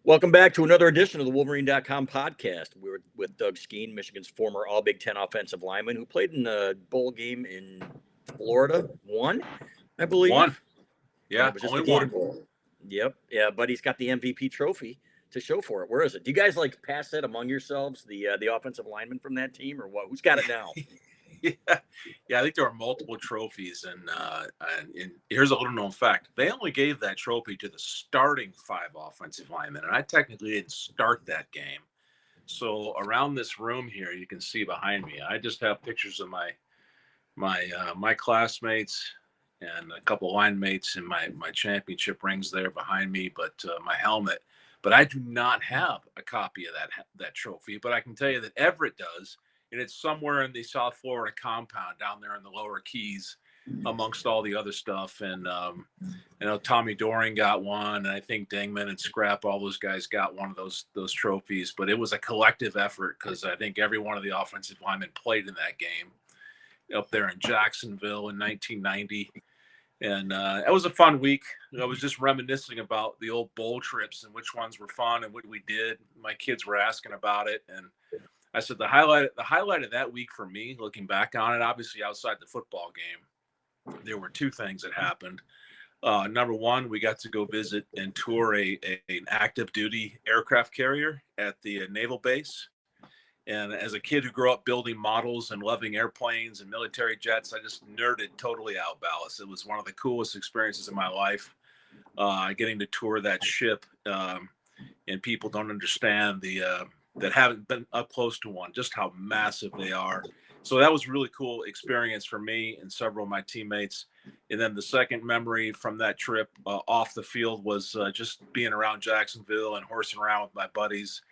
Welcome back to another edition of the Wolverine.com podcast. We're with Doug Skene, Michigan's former All Big Ten offensive lineman who played in a bowl game in Florida. One, I believe. One. Yeah, It was just only the Gator one. Bowl. Yep. Yeah, but he's got the MVP trophy to show for it. Where is it? Do you guys like pass that among yourselves, the offensive lineman from that team, or what? Who's got it now? Yeah. I think there are multiple trophies, and here's a little known fact: they only gave that trophy to the starting 5 offensive linemen, and I technically didn't start that game. So around this room here, you can see behind me, I just have pictures of my classmates and a couple of line mates, and my championship rings there behind me, but my helmet. But I do not have a copy of that trophy. But I can tell you that Everett does, and it's somewhere in the South Florida compound down there in the lower Keys, amongst all the other stuff. And Tommy Doring got one, and I think Dingman and Scrap, all those guys got one of those trophies. But it was a collective effort because I think every one of the offensive linemen played in that game up there in Jacksonville in 1990. And it was a fun week. I was just reminiscing about the old bowl trips and which ones were fun and what we did. My kids were asking about it, and I said the highlight of that week for me, looking back on it, obviously outside the football game, there were 2 things that happened. Number one, we got to go visit and tour an active duty aircraft carrier at the naval base. And as a kid who grew up building models and loving airplanes and military jets, I just nerded totally out, Balas. It was one of the coolest experiences of my life, getting to tour that ship. And people don't understand that haven't been up close to one, just how massive they are. So that was a really cool experience for me and several of my teammates. And then the second memory from that trip off the field was just being around Jacksonville and horsing around with my buddies.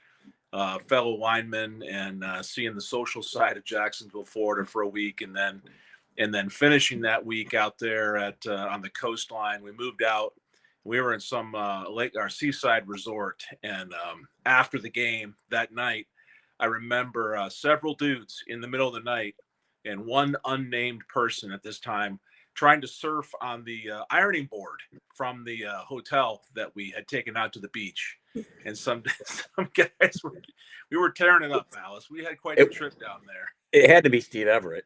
Fellow linemen, and seeing the social side of Jacksonville, Florida for a week, and then finishing that week out there at on the coastline. We moved out. We were in some seaside resort, and after the game that night, I remember several dudes in the middle of the night and one unnamed person at this time trying to surf on the ironing board from the hotel that we had taken out to the beach. And some guys we were tearing it up, Balas. We had quite a trip down there. It had to be Steve Everett.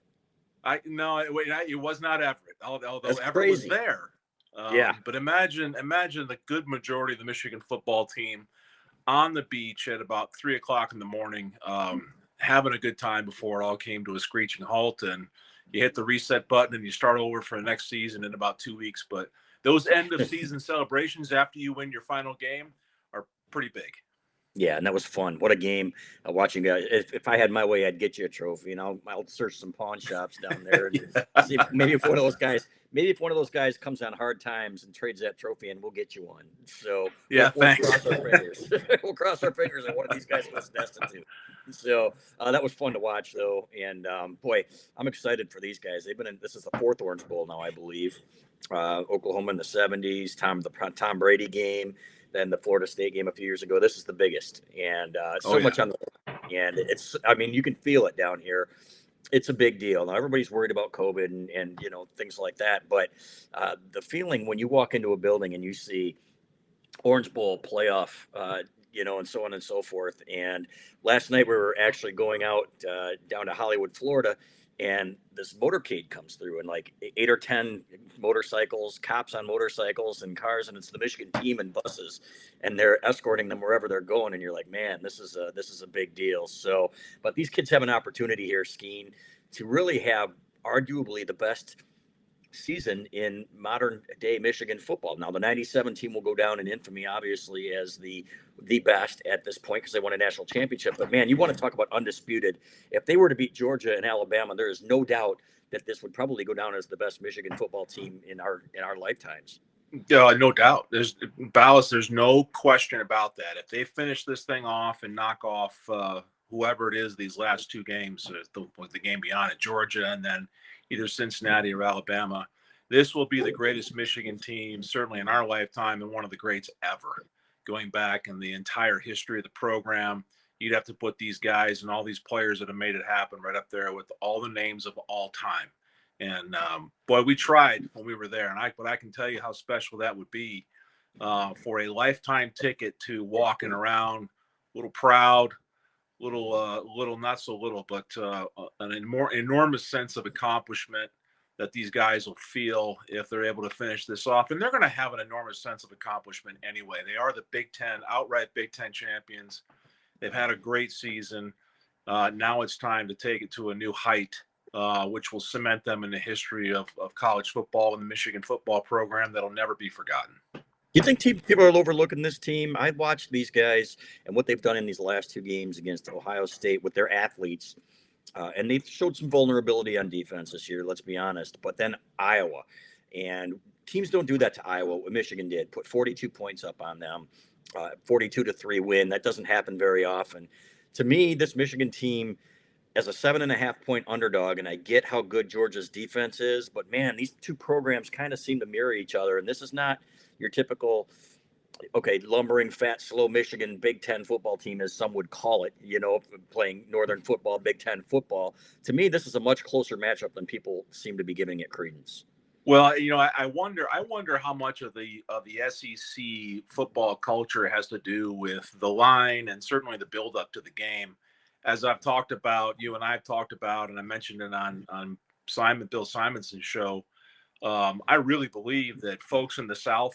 It was not Everett, although That's Everett crazy. was there. Yeah. But imagine the good majority of the Michigan football team on the beach at about 3:00 in the morning, having a good time before it all came to a screeching halt, and you hit the reset button and you start over for the next season in about 2 weeks. But those end of season celebrations after you win your final game are pretty big. Yeah, and that was fun. What a game! Watching guys. If I had my way, I'd get you a trophy. I'll search some pawn shops down there and see if maybe if one of those guys comes on hard times and trades that trophy, and we'll get you one. So yeah, we'll cross our fingers. We'll cross our fingers that one of these guys was destined to. So that was fun to watch, though. And boy, I'm excited for these guys. This is the 4th Orange Bowl now, I believe. Oklahoma in the 70s, the Tom Brady game. Than the Florida State game a few years ago. This is the biggest, and much on the and you can feel it down here. It's a big deal. Now everybody's worried about COVID and things like that, but the feeling when you walk into a building and you see Orange Bowl playoff, and so on and so forth. And last night we were actually going out down to Hollywood, Florida, and this motorcade comes through, and like 8 or 10 motorcycles, cops on motorcycles and cars, and it's the Michigan team in buses, and they're escorting them wherever they're going. And you're like, man, this is a big deal. So, but these kids have an opportunity here, Skene, to really have arguably the best season in modern day Michigan football. Now, the 97 team will go down in infamy, obviously, as the best at this point because they won a national championship. But man, you want to talk about undisputed. If they were to beat Georgia and Alabama, there is no doubt that this would probably go down as the best Michigan football team in our lifetimes. No doubt. There's no question about that. If they finish this thing off and knock off whoever it is these last 2 games, the game beyond it, Georgia, and then either Cincinnati or Alabama, this will be the greatest Michigan team, certainly in our lifetime, and one of the greats ever. Going back in the entire history of the program, you'd have to put these guys and all these players that have made it happen right up there with all the names of all time. And boy, we tried when we were there, but I can tell you how special that would be for a lifetime ticket to walking around a little proud, little not so little, but an more enormous sense of accomplishment that these guys will feel if they're able to finish this off. And they're going to have an enormous sense of accomplishment anyway. They are the Big Ten, outright Big Ten champions. They've had a great season. Now it's time to take it to a new height, which will cement them in the history of college football and the Michigan football program that'll never be forgotten. You think people are overlooking this team? I watched these guys and what they've done in these last two games against Ohio State with their athletes. And they've showed some vulnerability on defense this year, let's be honest. But then Iowa. And teams don't do that to Iowa. What Michigan did, put 42 points up on them, 42-3 win. That doesn't happen very often. To me, this Michigan team, as a 7.5-point underdog, and I get how good Georgia's defense is, but man, these two programs kind of seem to mirror each other. And this is not your typical, lumbering, fat, slow Michigan Big Ten football team, as some would call it, playing Northern football, Big Ten football. To me, this is a much closer matchup than people seem to be giving it credence. Well, I wonder how much of the SEC football culture has to do with the line and certainly the build up to the game. As I've talked about, you and I've talked about, and I mentioned it on Bill Simonson's show. I really believe that folks in the South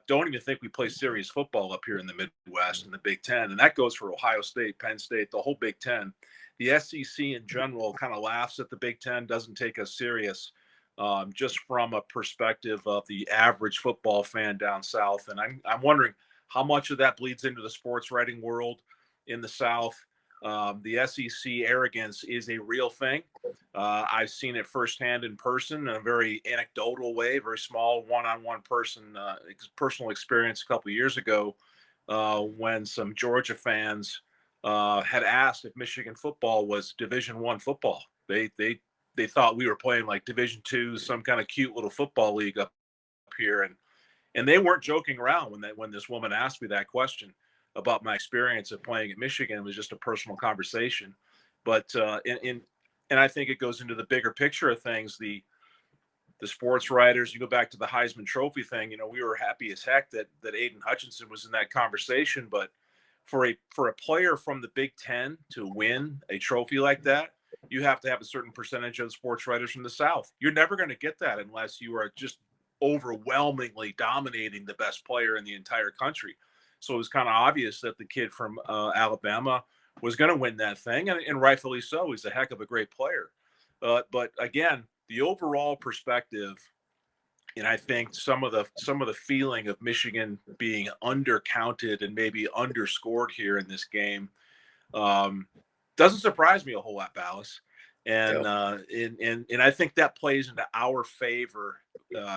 don't even think we play serious football up here in the Midwest and the Big Ten. And that goes for Ohio State, Penn State, the whole Big Ten. The SEC in general kind of laughs at the Big Ten, doesn't take us serious, just from a perspective of the average football fan down South. And I'm wondering how much of that bleeds into the sports writing world in the South. The SEC arrogance is a real thing. I've seen it firsthand in person in a very anecdotal way, very small one-on-one personal experience a couple of years ago when some Georgia fans had asked if Michigan football was Division I football. They thought we were playing like Division II, some kind of cute little football league up here, and they weren't joking around when this woman asked me that question about my experience of playing at Michigan. It was just a personal conversation, but and I think it goes into the bigger picture of things. The sports writers, you go back to the Heisman Trophy thing. We were happy as heck that Aiden Hutchinson was in that conversation. But for a player from the Big Ten to win a trophy like that, you have to have a certain percentage of the sports writers from the South. You're never going to get that unless you are just overwhelmingly dominating the best player in the entire country. So it was kind of obvious that the kid from Alabama was going to win that thing, and rightfully so. He's a heck of a great player. But again, the overall perspective, and I think some of the feeling of Michigan being undercounted and maybe underscored here in this game doesn't surprise me a whole lot, Balas. And and I think that plays into our favor.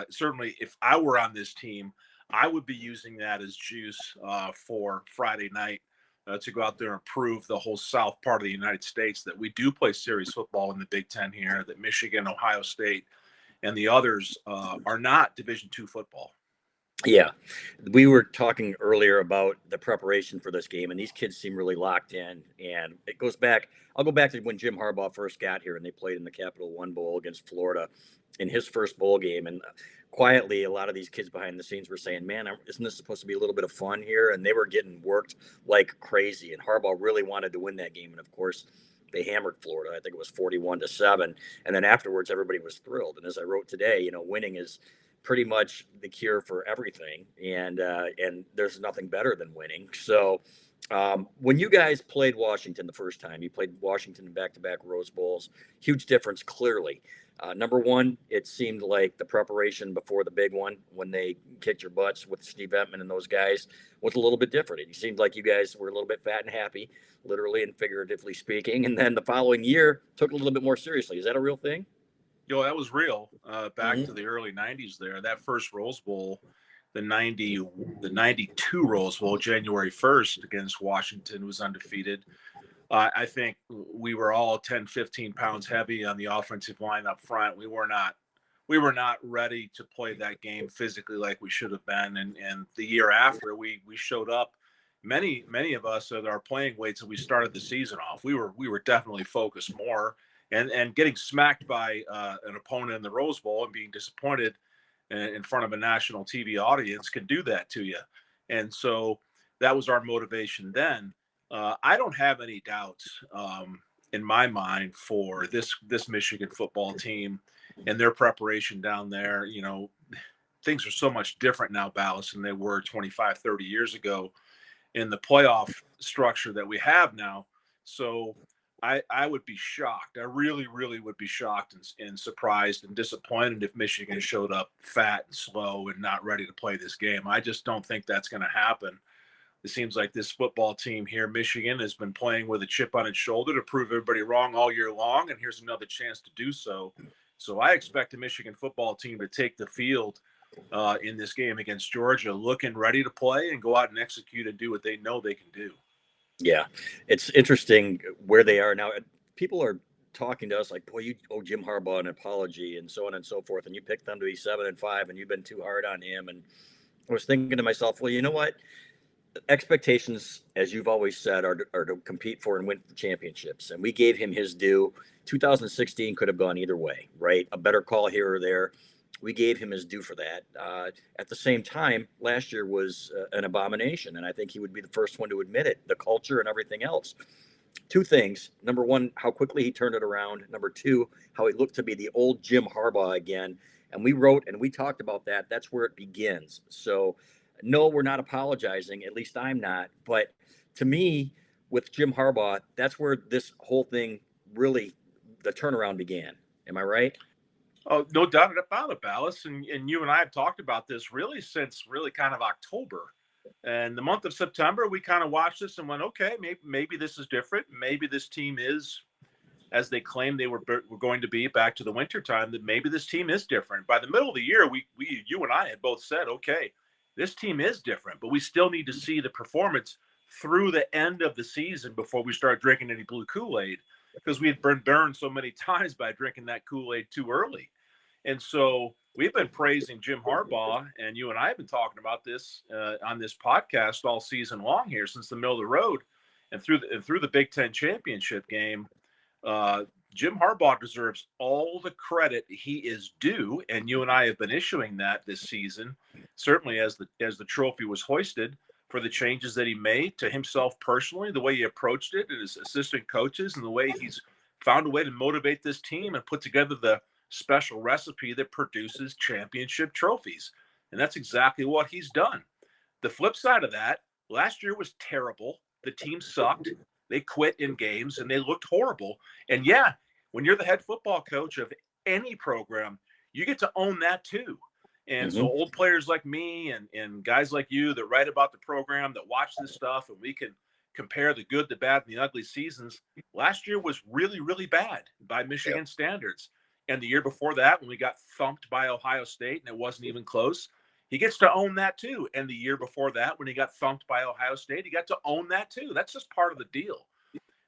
Certainly, if I were on this team, I would be using that as juice for Friday night to go out there and prove the whole South part of the United States that we do play serious football in the Big Ten here, that Michigan, Ohio State, and the others are not Division II football. Yeah, we were talking earlier about the preparation for this game, and these kids seem really locked in. And it goes back. I'll go back to when Jim Harbaugh first got here, and they played in the Capital One Bowl against Florida in his first bowl game. And quietly, a lot of these kids behind the scenes were saying, "Man, isn't this supposed to be a little bit of fun here?" And they were getting worked like crazy. And Harbaugh really wanted to win that game, and of course, they hammered Florida. I think it was 41-7. And then afterwards, everybody was thrilled. And as I wrote today, winning is pretty much the cure for everything, and there's nothing better than winning. So when you guys played Washington the first time, you played Washington in back-to-back Rose Bowls. Huge difference, clearly. Number one, it seemed like the preparation before the big one, when they kicked your butts with Steve Entman and those guys, was a little bit different. It seemed like you guys were a little bit fat and happy, literally and figuratively speaking. And then the following year took it a little bit more seriously. Is that a real thing? That was real. Back to the early 90s there. That first Rose Bowl, the 92 Rose Bowl, January 1st against Washington, was undefeated. I think we were all 10, 15 pounds heavy on the offensive line up front. We were not ready to play that game physically like we should have been. And the year after, we showed up. Many of us at our playing weights, and we started the season off. We were definitely focused more. And getting smacked by an opponent in the Rose Bowl and being disappointed in front of a national TV audience can do that to you. And so that was our motivation then. I don't have any doubts in my mind for this Michigan football team and their preparation down there. You know, things are so much different now, Balas, than they were 25, 30 years ago in the playoff structure that we have now. So I would be shocked. I really, really would be shocked and surprised and disappointed if Michigan showed up fat and slow and not ready to play this game. I just don't think that's going to happen. It seems like this football team here, Michigan, has been playing with a chip on its shoulder to prove everybody wrong all year long, and here's another chance to do so. So I expect the Michigan football team to take the field in this game against Georgia, looking ready to play and go out and execute and do what they know they can do. Yeah, it's interesting where they are now. People are talking to us like, "Boy, you owe Jim Harbaugh an apology," and so on and so forth. And you picked them to be 7-5, and you've been too hard on him. And I was thinking to myself, well, you know what? Expectations, as you've always said, are to compete for and win championships. And we gave him his due. 2016 could have gone either way, right? A better call here or there. We gave him his due for that. At the same time, last year was an abomination, and I think he would be the first one to admit it. The culture and everything else. Two things. Number one, how quickly he turned it around. Number two, how he looked to be the old Jim Harbaugh again. And we wrote and we talked about that. That's where it begins. So, no, we're not apologizing. At least I'm not. But to me, with Jim Harbaugh, that's where this whole thing really, the turnaround began. Am I right? Oh, no doubt about it, Balas. And you and I have talked about this really since really kind of October. And the month of September, we kind of watched this and went, okay, maybe this is different. Maybe this team is, as they claimed they were going to be back to the winter time, that maybe this team is different. By the middle of the year, you and I had both said, okay, this team is different, but we still need to see the performance through the end of the season before we start drinking any blue Kool-Aid, because we had been burned so many times by drinking that Kool-Aid too early. And so we've been praising Jim Harbaugh, and you and I have been talking about this on this podcast all season long here since the middle of the road, and through the Big Ten championship game. Jim Harbaugh deserves all the credit he is due, and you and I have been issuing that this season, certainly as the trophy was hoisted, for the changes that he made to himself personally, the way he approached it, and his assistant coaches, and the way he's found a way to motivate this team and put together the special recipe that produces championship trophies. And that's exactly what he's done. The flip side of that, last year was terrible. The team sucked. They quit in games and they looked horrible. And yeah, when you're the head football coach of any program, you get to own that too. And so old players like me and guys like you that write about the program, that watch this stuff, and we can compare the good, the bad, and the ugly seasons. Last year was really, really bad by Michigan standards. And the year before that, when we got thumped by Ohio State and it wasn't even close, he gets to own that too. And the year before that, when he got thumped by Ohio State, he got to own that too. That's just part of the deal.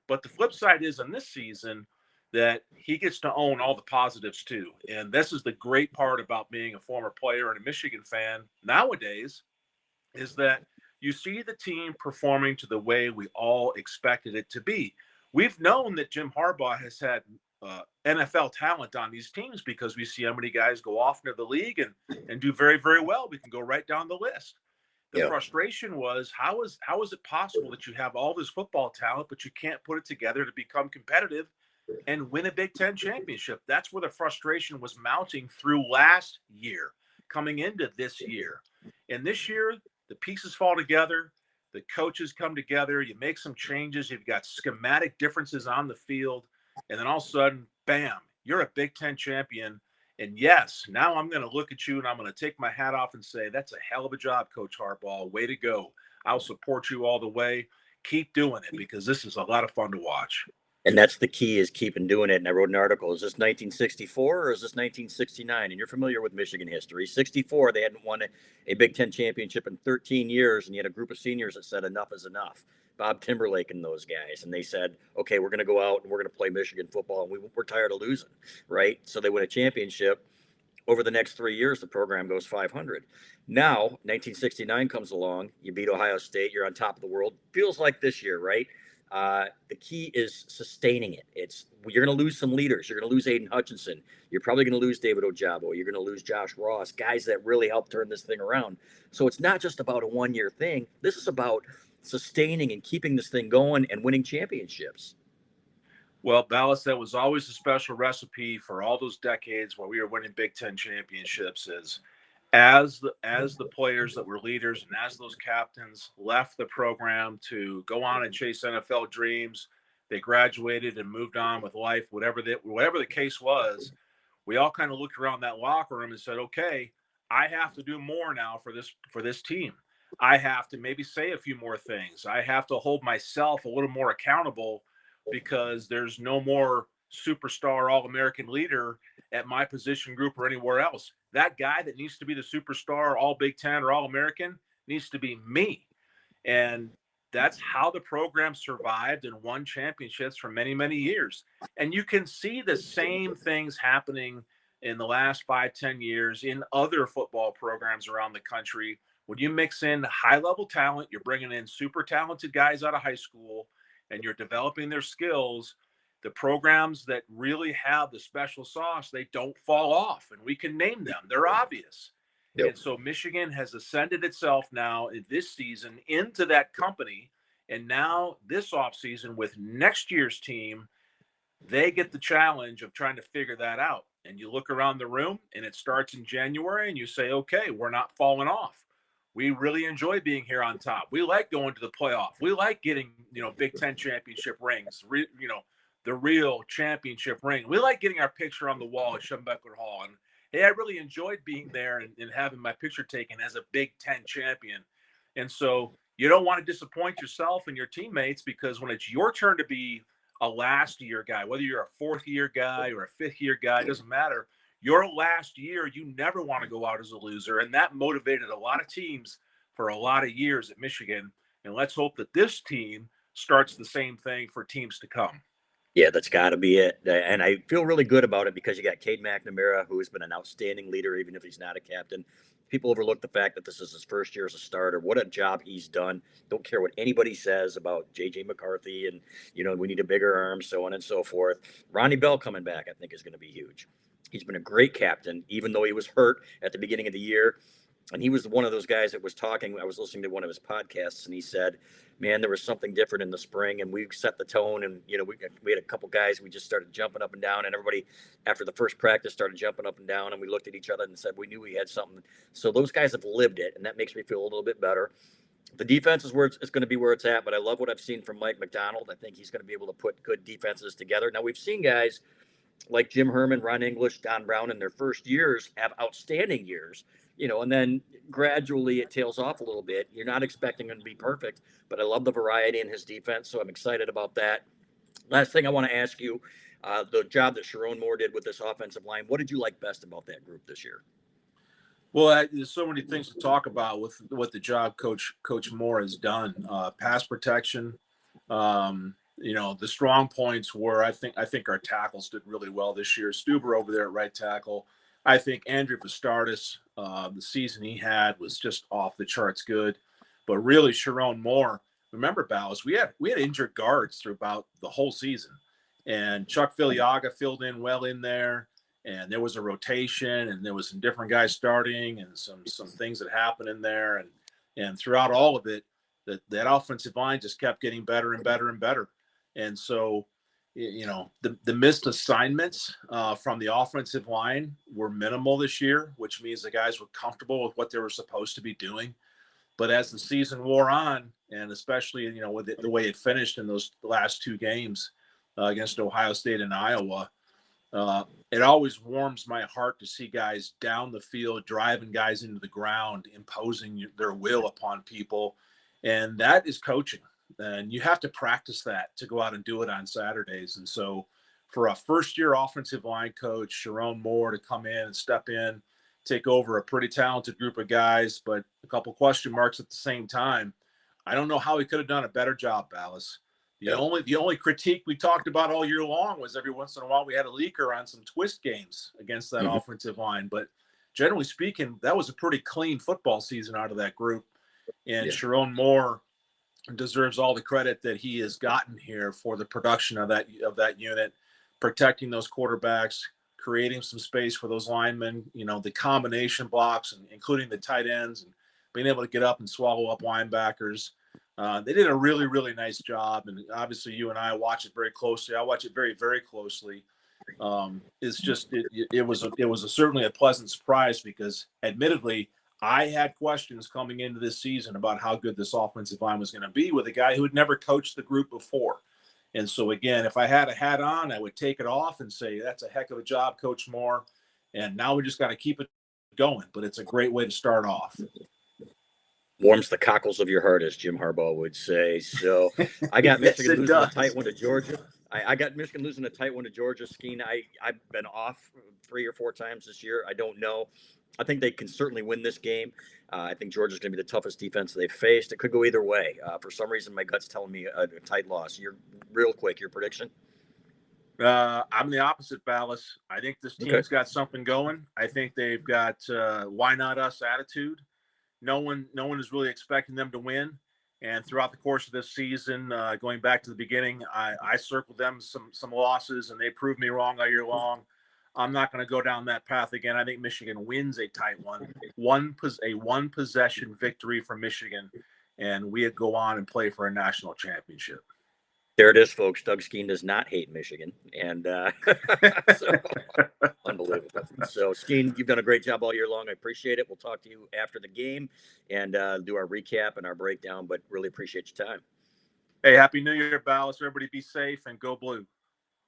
But the flip side is in this season that he gets to own all the positives too. And this is the great part about being a former player and a Michigan fan nowadays, is that you see the team performing to the way we all expected it to be. We've known that Jim Harbaugh has had NFL talent on these teams because we see how many guys go off into the league and do very, very well. We can go right down the list. The frustration was, how is it possible that you have all this football talent, but you can't put it together to become competitive and win a Big Ten championship? That's where the frustration was mounting through last year, coming into this year. And this year, the pieces fall together. The coaches come together. You make some changes. You've got schematic differences on the field. And then all of a sudden, bam, you're a Big Ten champion. And yes, now I'm going to look at you and I'm going to take my hat off and say, that's a hell of a job, Coach Harbaugh. Way to go. I'll support you all the way. Keep doing it, because this is a lot of fun to watch. And that's the key, is keeping doing it. And I wrote an article. Is this 1964 or is this 1969? And you're familiar with Michigan history. 64, they hadn't won a Big Ten championship in 13 years. And you had a group of seniors that said enough is enough. Bob Timberlake and those guys. And they said, okay, we're going to go out and we're going to play Michigan football. And we're tired of losing, right? So they win a championship. Over the next 3 years, the program goes 500. Now, 1969 comes along. You beat Ohio State. You're on top of the world. Feels like this year, right? The key is sustaining it. You're going to lose some leaders. You're going to lose Aiden Hutchinson. You're probably going to lose David Ojabo. You're going to lose Josh Ross, guys that really helped turn this thing around. So it's not just about a 1 year thing. This is about sustaining and keeping this thing going and winning championships. Well, Balas, that was always a special recipe for all those decades where we were winning Big Ten championships. Is as the players that were leaders and as those captains left the program to go on and chase NFL dreams, they graduated and moved on with life. Whatever the case was, we all kind of looked around that locker room and said, "Okay, I have to do more now for this team. I have to maybe say a few more things. I have to hold myself a little more accountable." Because there's no more superstar All-American leader at my position group or anywhere else. That guy that needs to be the superstar All Big Ten or All-American needs to be me. And that's how the program survived and won championships for many, many years. And you can see the same things happening in the last 5-10 years in other football programs around the country. When you mix in high-level talent, you're bringing in super talented guys out of high school, and you're developing their skills, the programs that really have the special sauce, they don't fall off. And we can name them. They're obvious. Yep. And so Michigan has ascended itself now in this season into that company. And now this offseason with next year's team, they get the challenge of trying to figure that out. And you look around the room and it starts in January and you say, okay, we're not falling off. We really enjoy being here on top. We like going to the playoff. We like getting, Big Ten championship rings, the real championship ring. We like getting our picture on the wall at Schembechler Hall. And hey, I really enjoyed being there and having my picture taken as a Big Ten champion. And so you don't want to disappoint yourself and your teammates, because when it's your turn to be a last year guy, whether you're a fourth year guy or a fifth year guy, it doesn't matter. Your last year, you never want to go out as a loser. And that motivated a lot of teams for a lot of years at Michigan. And let's hope that this team starts the same thing for teams to come. Yeah, that's got to be it. And I feel really good about it because you got Cade McNamara, who has been an outstanding leader, even if he's not a captain. People overlook the fact that this is his first year as a starter. What a job he's done. Don't care what anybody says about J.J. McCarthy and, we need a bigger arm, so on and so forth. Ronnie Bell coming back, I think, is going to be huge. He's been a great captain, even though he was hurt at the beginning of the year. And he was one of those guys that was talking. I was listening to one of his podcasts, and he said, man, there was something different in the spring, and we set the tone. And, we had a couple guys, we just started jumping up and down, and everybody after the first practice started jumping up and down, and we looked at each other and said, we knew we had something. So those guys have lived it, and that makes me feel a little bit better. The defense is where it's going to be where it's at, but I love what I've seen from Mike McDonald. I think he's going to be able to put good defenses together. Now, we've seen guys like Jim Herman, Ron English, Don Brown in their first years have outstanding years, and then gradually it tails off a little bit. You're not expecting him to be perfect, but I love the variety in his defense, so I'm excited about that. Last thing I want to ask you, the job that Sharon Moore did with this offensive line, what did you like best about that group this year? Well, there's so many things to talk about with what the job Coach Moore has done. Pass protection, the strong points were, I think our tackles did really well this year. Stuber over there at right tackle. I think Andrew Vastardis, the season he had was just off the charts good. But really, Sharon Moore, remember, Balas, we had injured guards throughout the whole season. And Chuck Filiaga filled in well in there. And there was a rotation, and there was some different guys starting, and some things that happened in there. And throughout all of it, that offensive line just kept getting better and better and better. And so, the missed assignments from the offensive line were minimal this year, which means the guys were comfortable with what they were supposed to be doing. But as the season wore on, and especially, with the way it finished in those last two games against Ohio State and Iowa, it always warms my heart to see guys down the field, driving guys into the ground, imposing their will upon people. And that is coaching. And you have to practice that to go out and do it on Saturdays. And so for a first-year offensive line coach, Sharon Moore, to come in and step in, take over a pretty talented group of guys, but a couple question marks at the same time, I don't know how he could have done a better job, Balas. The only critique we talked about all year long was every once in a while we had a leaker on some twist games against that offensive line. But generally speaking, that was a pretty clean football season out of that group. And Sharon Moore deserves all the credit that he has gotten here for the production of that unit, protecting those quarterbacks, creating some space for those linemen, the combination blocks, and including the tight ends, and being able to get up and swallow up linebackers. They did a really, really nice job. And obviously you and I watch it very closely. I watch it very, very closely. It's just, it was certainly a pleasant surprise, because admittedly, I had questions coming into this season about how good this offensive line was going to be with a guy who had never coached the group before. And so, again, if I had a hat on, I would take it off and say, that's a heck of a job, Coach Moore. And now we just got to keep it going. But it's a great way to start off. Warms the cockles of your heart, as Jim Harbaugh would say. So I got Yes, Michigan it losing does. a tight one to Georgia. I got Michigan losing a tight one to Georgia. Skene, I've been off 3 or 4 times this year. I don't know. I think they can certainly win this game. I think Georgia's going to be the toughest defense they've faced. It could go either way. For some reason, my gut's telling me a tight loss. Real quick, your prediction? I'm the opposite, Balas. I think this team's got something going. I think they've got why not us attitude. No one is really expecting them to win. And throughout the course of this season, going back to the beginning, I circled them some losses, and they proved me wrong all year long. I'm not going to go down that path again. I think Michigan wins a tight one. A one possession victory for Michigan, and we go on and play for a national championship. There it is, folks. Doug Skene does not hate Michigan, and so, unbelievable. So, Skene, you've done a great job all year long. I appreciate it. We'll talk to you after the game and do our recap and our breakdown, but really appreciate your time. Hey, Happy New Year, Balas. Everybody be safe and go blue.